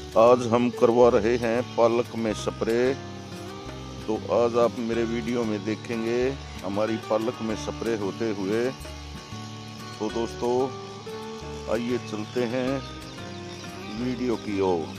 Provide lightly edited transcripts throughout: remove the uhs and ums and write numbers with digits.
आज हम करवा रहे हैं पालक में स्प्रे। तो आज आप मेरे वीडियो में देखेंगे हमारी पालक में स्प्रे होते हुए। तो दोस्तों आइए चलते हैं वीडियो की ओर।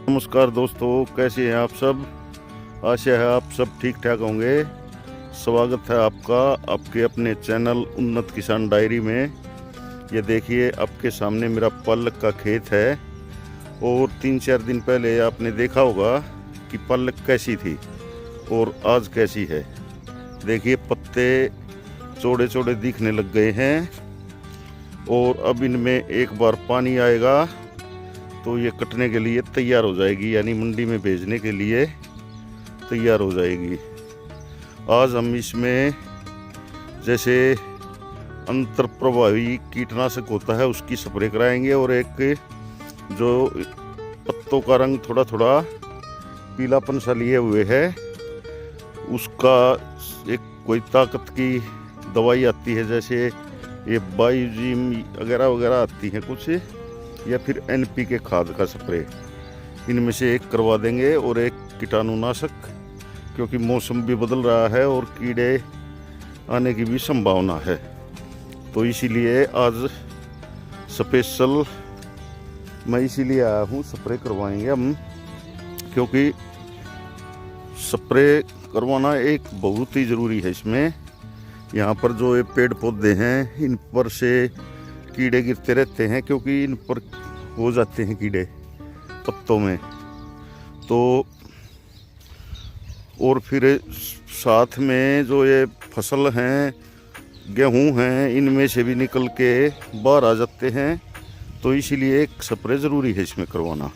नमस्कार दोस्तों, कैसे हैं आप सब? आशा है आप सब ठीक ठाक होंगे। स्वागत है आपका आपके अपने चैनल उन्नत किसान डायरी में। ये देखिए आपके सामने मेरा पालक का खेत है और 3-4 दिन पहले आपने देखा होगा कि पालक कैसी थी और आज कैसी है। देखिए पत्ते चौड़े चौड़े दिखने लग गए हैं और अब इनमें एक बार पानी आएगा तो ये कटने के लिए तैयार हो जाएगी, यानी मंडी में भेजने के लिए तैयार हो जाएगी। आज हम इसमें जैसे अंतर प्रभावी कीटनाशक होता है उसकी स्प्रे कराएंगे और एक जो पत्तों का रंग थोड़ा थोड़ा पीलापन सा लिए हुए है उसका एक कोई ताकत की दवाई आती है, जैसे ये बायोजिम वगैरह वगैरह आती है कुछ, या फिर NPK खाद का स्प्रे। इनमें से एक करवा देंगे और एक कीटाणुनाशक, क्योंकि मौसम भी बदल रहा है और कीड़े आने की भी संभावना है। तो इसीलिए आज स्पेशल मैं इसीलिए आया हूँ, स्प्रे करवाएंगे हम, क्योंकि स्प्रे करवाना एक बहुत ही ज़रूरी है। इसमें यहाँ पर जो ये पेड़ पौधे हैं इन पर से कीड़े गिरते रहते हैं, क्योंकि इन पर हो जाते हैं कीड़े पत्तों में। तो और फिर साथ में जो ये फसल हैं, गेहूं हैं, इनमें से भी निकल के बाहर आ जाते हैं। तो इसीलिए एक स्प्रे ज़रूरी है इसमें करवाना।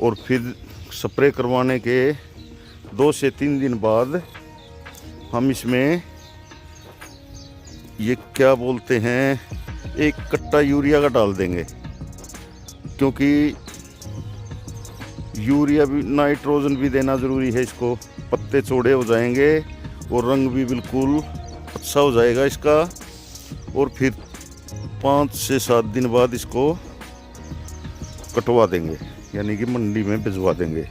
और फिर स्प्रे करवाने के 2 से 3 दिन बाद हम इसमें ये क्या बोलते हैं, एक कट्टा यूरिया का डाल देंगे, क्योंकि यूरिया भी नाइट्रोजन भी देना ज़रूरी है इसको। पत्ते चौड़े हो जाएंगे और रंग भी बिल्कुल अच्छा हो जाएगा इसका। और फिर 5 से 7 दिन बाद इसको कटवा देंगे, यानी कि मंडी में भिजवा देंगे।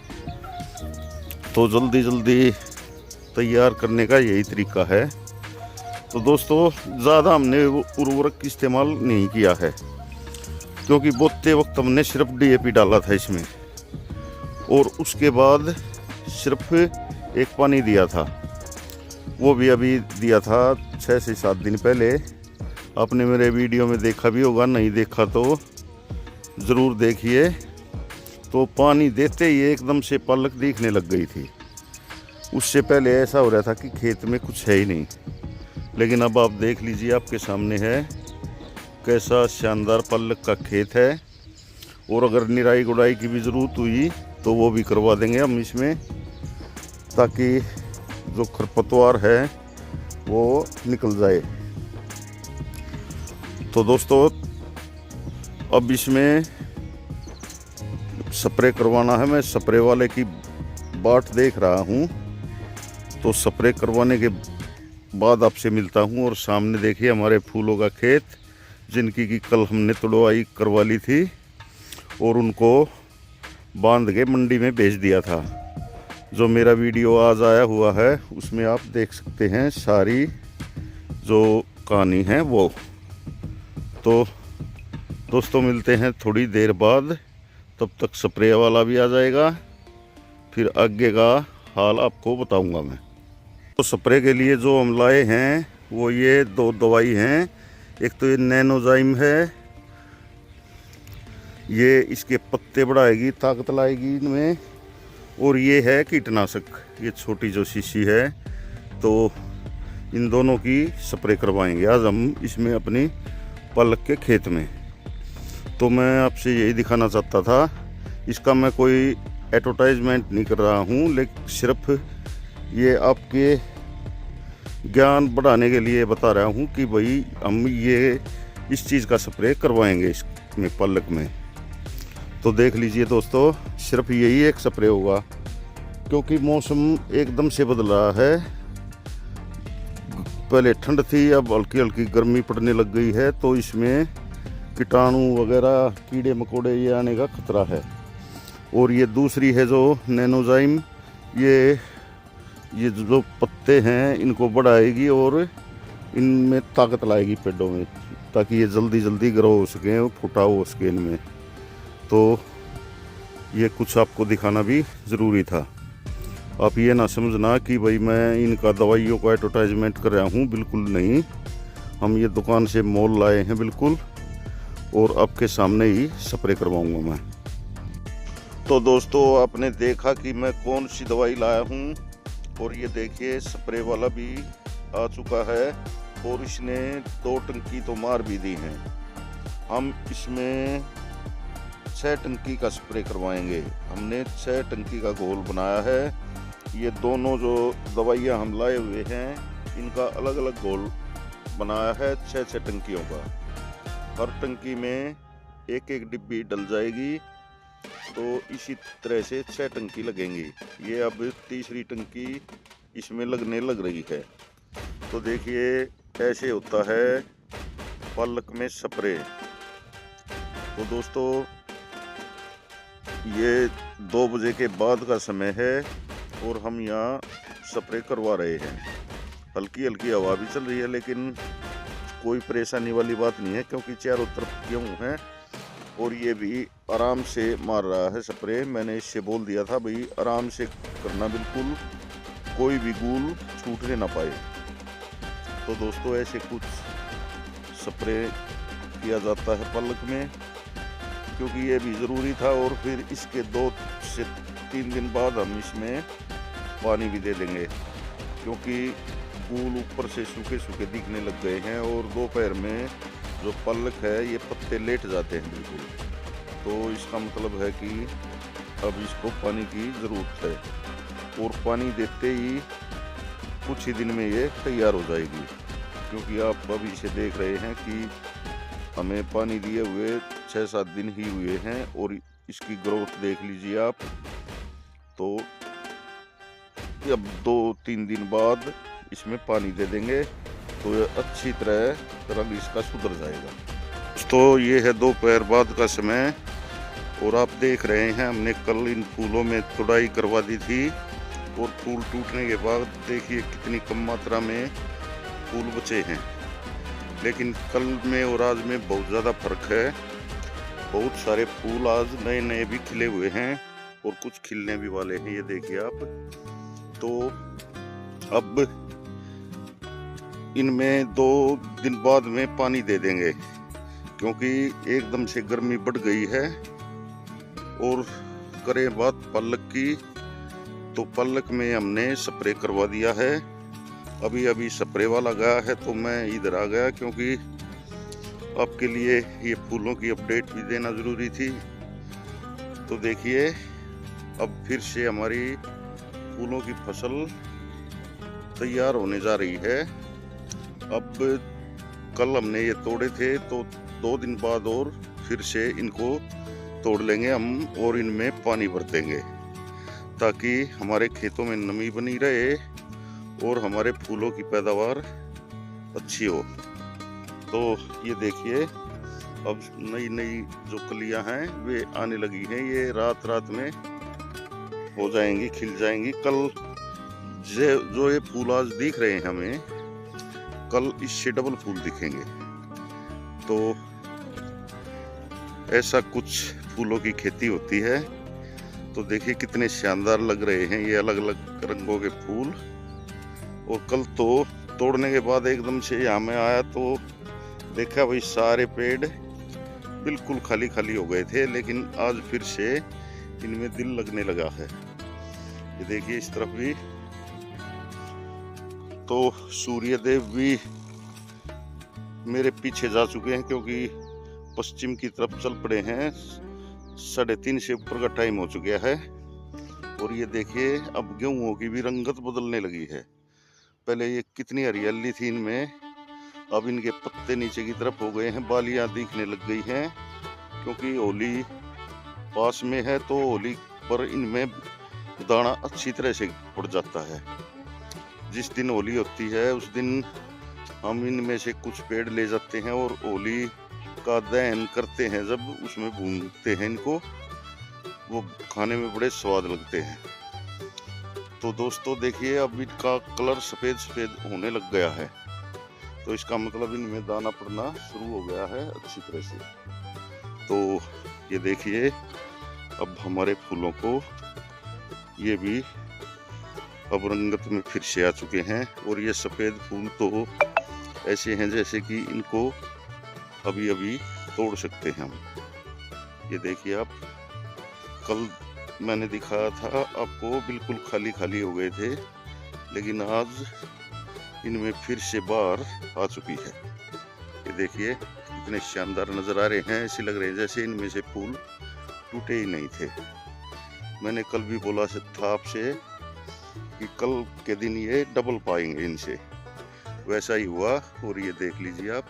तो जल्दी जल्दी तैयार करने का यही तरीका है। तो दोस्तों ज़्यादा हमने उर्वरक इस्तेमाल नहीं किया है, क्योंकि बोते वक्त हमने सिर्फ DAP डाला था इसमें, और उसके बाद सिर्फ एक पानी दिया था, वो भी अभी दिया था 6 से 7 दिन पहले। आपने मेरे वीडियो में देखा भी होगा, नहीं देखा तो ज़रूर देखिए। तो पानी देते ही एकदम से पालक दिखने लग गई थी। उससे पहले ऐसा हो रहा था कि खेत में कुछ है ही नहीं, लेकिन अब आप देख लीजिए आपके सामने है कैसा शानदार पालक का खेत है। और अगर निराई गुड़ाई की भी ज़रूरत हुई तो वो भी करवा देंगे हम इसमें, ताकि जो खरपतवार है वो निकल जाए। तो दोस्तों अब इसमें स्प्रे करवाना है। मैं स्प्रे वाले की बाट देख रहा हूँ, तो स्प्रे करवाने के बाद आपसे मिलता हूँ। और सामने देखिए हमारे फूलों का खेत, जिनकी की कल हमने तुड़वाई करवा ली थी और उनको बांध के मंडी में भेज दिया था। जो मेरा वीडियो आज आया हुआ है उसमें आप देख सकते हैं सारी जो कहानी है वो। तो दोस्तों मिलते हैं थोड़ी देर बाद, तब तक स्प्रे वाला भी आ जाएगा, फिर आगे का हाल आपको बताऊंगा मैं। तो स्प्रे के लिए जो हम लाए हैं वो ये 2 दवाई हैं। एक तो ये नैनोजाइम है, ये इसके पत्ते बढ़ाएगी, ताकत लाएगी इनमें। और ये है कीटनाशक, ये छोटी जो शीशी है। तो इन दोनों की स्प्रे करवाएंगे आज हम इसमें अपनी पालक के खेत में। तो मैं आपसे यही दिखाना चाहता था। इसका मैं कोई एडवर्टाइजमेंट नहीं कर रहा हूँ, लेकिन सिर्फ ये आपके ज्ञान बढ़ाने के लिए बता रहा हूँ कि भाई हम ये इस चीज़ का स्प्रे करवाएंगे इसमें पालक में। तो देख लीजिए दोस्तों, सिर्फ यही एक स्प्रे होगा, क्योंकि मौसम एकदम से बदल रहा है। पहले ठंड थी, अब हल्की हल्की गर्मी पड़ने लग गई है। तो इसमें कीटाणु वगैरह कीड़े मकोड़े ये आने का खतरा है। और ये दूसरी है जो नैनोजाइम, ये जो पत्ते हैं इनको बढ़ाएगी और इनमें ताकत लाएगी पेड़ों में, ताकि ये जल्दी जल्दी ग्रो हो सके और फुटाव हो सके इनमें। तो ये कुछ आपको दिखाना भी ज़रूरी था। आप ये ना समझना कि भाई मैं इनका दवाइयों को एडवर्टाइजमेंट कर रहा हूँ, बिल्कुल नहीं। हम ये दुकान से मोल लाए हैं बिल्कुल, और आपके सामने ही स्प्रे करवाऊँगा मैं। तो दोस्तों आपने देखा कि मैं कौन सी दवाई लाया हूँ, और ये देखिए स्प्रे वाला भी आ चुका है, और इसने 2 टंकी तो मार भी दी हैं। हम इसमें 6 टंकी का स्प्रे करवाएंगे। हमने 6 टंकी का घोल बनाया है। ये दोनों जो दवाइयाँ हम लाए हुए हैं इनका अलग अलग घोल बनाया है 6 टंकियों का। हर टंकी में एक एक डिब्बी डल जाएगी, तो इसी तरह से 6 टंकी लगेंगी। ये अब तीसरी टंकी इसमें लगने लग रही है। तो देखिए ऐसे होता है पालक में स्प्रे। तो दोस्तों ये 2 बजे के बाद का समय है और हम यहाँ स्प्रे करवा रहे हैं। हल्की हल्की हवा भी चल रही है, लेकिन कोई परेशानी वाली बात नहीं है, क्योंकि चारों तरफ गेहूँ हैं और ये भी आराम से मार रहा है स्प्रे। मैंने इससे बोल दिया था भाई आराम से करना, बिल्कुल कोई भी गूल छूटने ना पाए। तो दोस्तों ऐसे कुछ स्प्रे किया जाता है पालक में, क्योंकि ये भी ज़रूरी था। और फिर इसके 2 से 3 दिन बाद हम इसमें पानी भी दे देंगे, क्योंकि फूल ऊपर से सूखे सूखे दिखने लग गए हैं, और दोपहर में जो पालक है ये पत्ते लेट जाते हैं बिल्कुल। तो इसका मतलब है कि अब इसको पानी की ज़रूरत है, और पानी देते ही कुछ ही दिन में ये तैयार हो जाएगी। क्योंकि आप अभी इसे देख रहे हैं कि हमें पानी दिए हुए 6-7 दिन ही हुए हैं, और इसकी ग्रोथ देख लीजिए आप। तो अब 2-3 दिन बाद इसमें पानी दे देंगे तो ये अच्छी तरह रंग इसका सुधर जाएगा। तो ये है दोपहर बाद का समय, और आप देख रहे हैं हमने कल इन फूलों में तुड़ाई करवा दी थी, और फूल टूटने के बाद देखिए कितनी कम मात्रा में फूल बचे हैं। लेकिन कल में और आज में बहुत ज़्यादा फर्क है। बहुत सारे फूल आज नए नए भी खिले हुए हैं, और कुछ खिलने भी वाले हैं, ये देखिए आप। तो अब इनमें 2 दिन बाद में पानी दे देंगे, क्योंकि एकदम से गर्मी बढ़ गई है। और करें बात पालक की, तो पालक में हमने स्प्रे करवा दिया है। अभी स्प्रे वाला गया है तो मैं इधर आ गया, क्योंकि आपके लिए ये फूलों की अपडेट भी देना ज़रूरी थी। तो देखिए अब फिर से हमारी फूलों की फसल तैयार होने जा रही है। अब कल हमने ये तोड़े थे, तो 2 दिन बाद और फिर से इनको तोड़ लेंगे हम, और इनमें पानी भर देंगे, ताकि हमारे खेतों में नमी बनी रहे और हमारे फूलों की पैदावार अच्छी हो। तो ये देखिए अब नई नई जो कलियां हैं वे आने लगी हैं। ये रात रात में हो जाएंगी, खिल जाएंगी। कल जो ये फूल आज दिख रहे हैं हमें, कल इससे डबल फूल दिखेंगे। तो ऐसा कुछ फूलों की खेती होती है। तो देखिए कितने शानदार लग रहे हैं ये अलग अलग रंगों के फूल। और कल तो तोड़ने के बाद एकदम से यहाँ में आया तो देखा भाई सारे पेड़ बिल्कुल खाली खाली हो गए थे, लेकिन आज फिर से इनमें दिल लगने लगा है। ये देखिए इस तरफ भी। तो सूर्यदेव भी मेरे पीछे जा चुके हैं, क्योंकि पश्चिम की तरफ चल पड़े हैं। 3:30 से ऊपर का टाइम हो चुका है। और ये देखिए अब गेहूं की भी रंगत बदलने लगी है। पहले ये कितनी हरियाली थी इनमें, अब इनके पत्ते नीचे की तरफ हो गए हैं, बालियां दिखने लग गई हैं। क्योंकि होली पास में है, तो होली पर इनमें दाना अच्छी तरह से पड़ जाता है। जिस दिन होली होती है उस दिन हम इनमें से कुछ पेड़ ले जाते हैं और होली का दहन करते हैं। जब उसमें भूनते हैं इनको, वो खाने में बड़े स्वाद लगते हैं। तो दोस्तों देखिए, अब इनका कलर सफ़ेद सफ़ेद होने लग गया है, तो इसका मतलब इनमें दाना पड़ना शुरू हो गया है अच्छी तरह से। तो ये देखिए, अब हमारे फूलों को ये भी अब रंगत में फिर से आ चुके हैं। और ये सफ़ेद फूल तो ऐसे हैं जैसे कि इनको अभी अभी तोड़ सकते हैं हम। ये देखिए, आप कल मैंने दिखाया था आपको, बिल्कुल खाली खाली हो गए थे, लेकिन आज इनमें फिर से बाहर आ चुकी है। ये देखिए, कितने शानदार नज़र आ रहे हैं, ऐसे लग रहे हैं जैसे इनमें से फूल टूटे ही नहीं थे। मैंने कल भी बोला था आपसे कि कल के दिन ये डबल पाएंगे इनसे, वैसा ही हुआ। और ये देख लीजिए आप,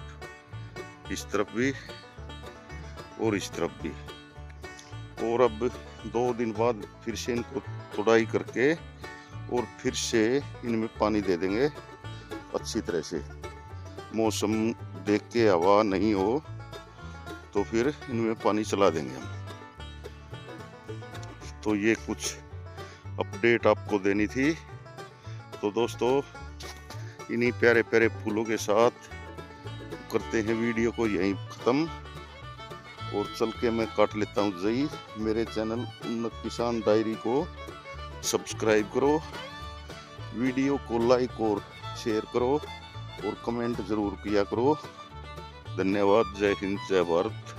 इस तरफ भी और इस तरफ भी। और अब 2 दिन बाद फिर से इनको तुड़ाई करके और फिर से इनमें पानी दे देंगे अच्छी तरह से। मौसम देख के हवा नहीं हो तो फिर इनमें पानी चला देंगे हम। तो ये कुछ अपडेट आपको देनी थी। तो दोस्तों, इन्हीं प्यारे प्यारे फूलों के साथ करते हैं वीडियो को यहीं ख़त्म। और चल के मैं काट लेता हूँ जई। मेरे चैनल उन्नत किसान डायरी को सब्सक्राइब करो, वीडियो को लाइक और शेयर करो और कमेंट ज़रूर किया करो। धन्यवाद। जय हिंद, जय भारत।